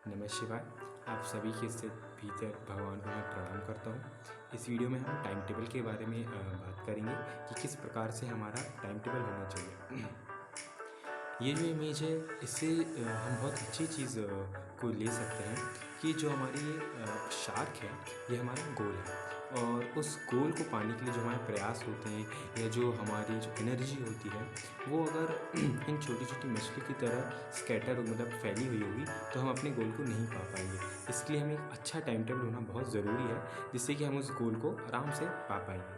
नमः शिवाय। आप सभी के से भीतर भगवान को मैं प्रणाम करता हूँ। इस वीडियो में हम टाइम टेबल के बारे में बात करेंगे कि किस प्रकार से हमारा टाइम टेबल होना चाहिए। ये जो इमेज है इससे हम बहुत अच्छी चीज़ को ले सकते हैं कि जो हमारी ये शार्क है ये हमारा गोल है, और उस गोल को पाने के लिए जो हमारे प्रयास होते हैं या जो हमारी जो एनर्जी होती है वो अगर इन छोटी छोटी मछली की तरह स्कैटर मतलब फैली हुई होगी तो हम अपने गोल को नहीं पा पाएंगे। इसलिए हमें एक अच्छा टाइम टेबल होना बहुत ज़रूरी है जिससे कि हम उस गोल को आराम से पा पाएंगे।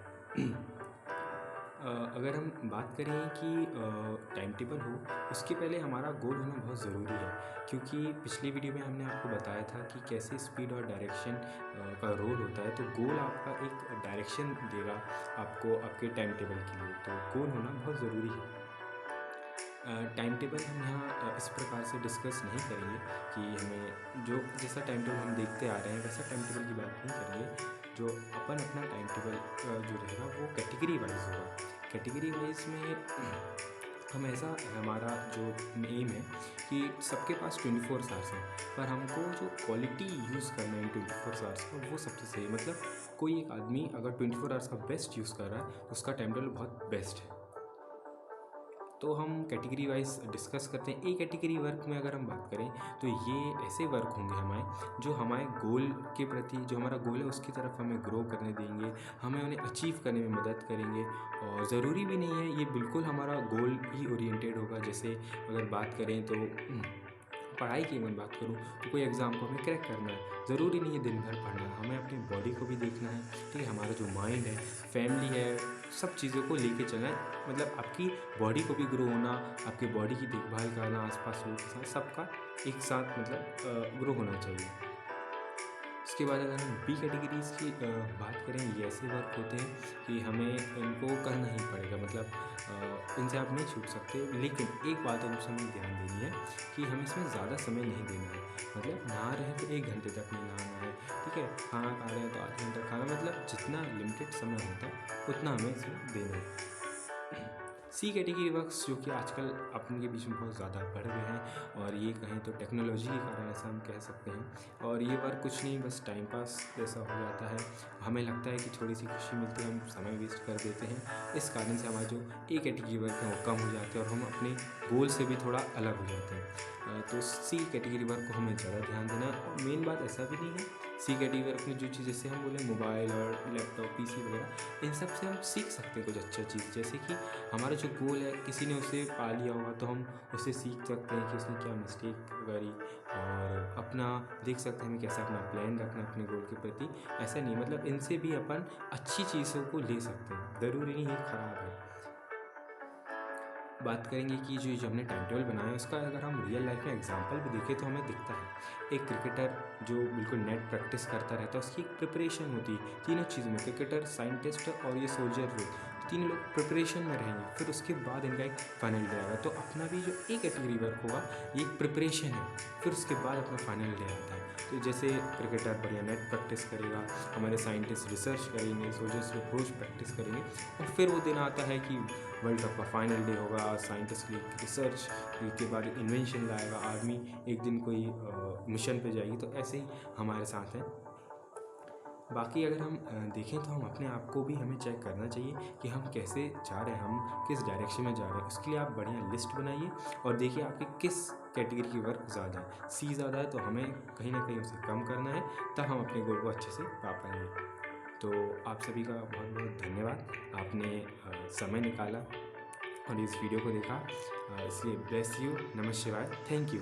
अगर हम बात करें कि टाइम टेबल हो उसके पहले हमारा गोल होना बहुत ज़रूरी है, क्योंकि पिछली वीडियो में हमने आपको बताया था कि कैसे स्पीड और डायरेक्शन का रोल होता है। तो गोल आपका एक डायरेक्शन देगा आपको आपके टाइम टेबल के लिए, तो गोल होना बहुत ज़रूरी है। टाइम टेबल हम यहाँ इस प्रकार से डिस्कस नहीं करेंगे कि हमें जो जैसा टाइम टेबल हम देखते आ रहे हैं वैसा टाइम टेबल की बात नहीं करेंगे। जो अपन अपना टाइम टेबल जो रहेगा वो कैटेगरी वाइज होगा। कैटेगरी वाइज में हम ऐसा हमारा जो एम है कि सबके पास 24 आवर्स हैं, पर हमको जो क्वालिटी यूज़ करना है 24 आवर्स का वो सबसे सही है। मतलब कोई एक आदमी अगर 24 आवर्स का बेस्ट यूज़ कर रहा है तो उसका टाइम टेबल बहुत बेस्ट है। तो हम कैटेगरी वाइज डिस्कस करते हैं। ए कैटेगरी वर्क में अगर हम बात करें तो ये ऐसे वर्क होंगे हमारे जो हमारे गोल के प्रति, जो हमारा गोल है उसकी तरफ हमें ग्रो करने देंगे, हमें उन्हें अचीव करने में मदद करेंगे। और ज़रूरी भी नहीं है ये बिल्कुल हमारा गोल ही ओरिएंटेड होगा। जैसे अगर बात करें तो पढ़ाई की मैं बात करूँ तो कोई एग्ज़ाम को हमें क्रैक करना है, ज़रूरी नहीं है दिन भर पढ़ना है, हमें अपनी बॉडी को भी देखना है। ठीक है, हमारा जो माइंड है, फैमिली है, सब चीज़ों को लेके चलना है। मतलब आपकी बॉडी को भी ग्रो होना, आपकी बॉडी की देखभाल करना, आसपास लोगों के साथ सबका एक साथ मतलब ग्रो होना चाहिए। उसके बाद अगर हम बी कैटेगरीज़ की बात करें, ये ऐसे वर्क होते हैं कि हमें इनको करना ही पड़ेगा। मतलब इनसे आप नहीं छूट सकते। लेकिन एक बात और हमें ध्यान देनी है कि हमें इसमें ज़्यादा समय नहीं देना है। मतलब नहा रहे हैं तो 1 घंटे तक नहीं नहाना है। ठीक है, खाना खा रहे हैं तो आधे घंटा खाना, मतलब जितना लिमिटेड समय होता है उतना हमें इसमें देना है। सी कैटेगरी वर्क्स जो कि आजकल अपन के बीच में बहुत ज़्यादा बढ़ गए हैं, और ये कहें तो टेक्नोलॉजी के कारण ऐसा हम कह सकते हैं। और ये वर्क कुछ नहीं, बस टाइम पास जैसा हो जाता है। हमें लगता है कि थोड़ी सी खुशी मिलती है, हम समय वेस्ट कर देते हैं। इस कारण से हमारा जो ए कैटेगरी वर्क है वो कम हो जाते हैं और हम अपने गोल से भी थोड़ा अलग हो जाते हैं। तो सी कैटेगरी वर्क को हमें ज़्यादा ध्यान देना है। और मेन बात ऐसा भी नहीं है, सी कैटेगरी वर्क में जो चीज़ जैसे हम बोले मोबाइल और लैपटॉप पीसी वगैरह, इन सब से हम सीख सकते हैं कुछ अच्छा चीज़। जैसे कि हमारा जो गोल है किसी ने उसे पा लिया होगा तो हम उससे सीख सकते हैं कि उसने क्या मिस्टेक करी, और अपना देख सकते हैं हमें कैसा अपना प्लान रखना है अपने गोल के प्रति। ऐसा नहीं, मतलब इनसे भी अपन अच्छी चीज़ों को ले सकते हैं, ज़रूरी नहीं है ख़राब है। बात करेंगे कि जो हमने टाइम टेबल बनाया है उसका अगर हम रियल लाइफ में एग्जांपल भी देखें तो हमें दिखता है। एक क्रिकेटर जो बिल्कुल नेट प्रैक्टिस करता रहता है, उसकी एक प्रिपरेशन होती है तीनों चीज़ों में। क्रिकेटर, साइंटिस्ट और ये सोल्जर लोग, तीन लोग प्रिपरेशन में रहेंगे, फिर उसके बाद इनका एक फाइनल डे आएगा। तो अपना भी जो एक कैटेगरी वर्क होगा ये एक प्रिपरेशन है, फिर उसके बाद अपना फाइनल डे आता है। तो जैसे क्रिकेटर बढ़िया नेट प्रैक्टिस करेगा, हमारे साइंटिस्ट रिसर्च करेंगे, सोल्जर्स रोज प्रैक्टिस करेंगे, और फिर वो दिन आता है कि वर्ल्ड कप का फाइनल डे होगा। साइंटिस्ट रिसर्च के बाद इन्वेंशन लाएगा, आर्मी एक दिन कोई मिशन पे जाएगी। तो ऐसे ही हमारे साथ है। बाकी अगर हम देखें तो हम अपने आप को भी हमें चेक करना चाहिए कि हम कैसे जा रहे हैं, हम किस डायरेक्शन में जा रहे हैं। उसके लिए आप बढ़िया लिस्ट बनाइए और देखिए आपके किस कैटेगरी की वर्क ज़्यादा है। सी ज़्यादा है तो हमें कहीं ना कहीं उसे कम करना है, तब हम अपने गोल को अच्छे से पा पाएंगे। तो आप सभी का बहुत बहुत धन्यवाद, आपने समय निकाला और इस वीडियो को देखा। इसलिए ब्लेस यू, नमः शिवाय, थैंक यू।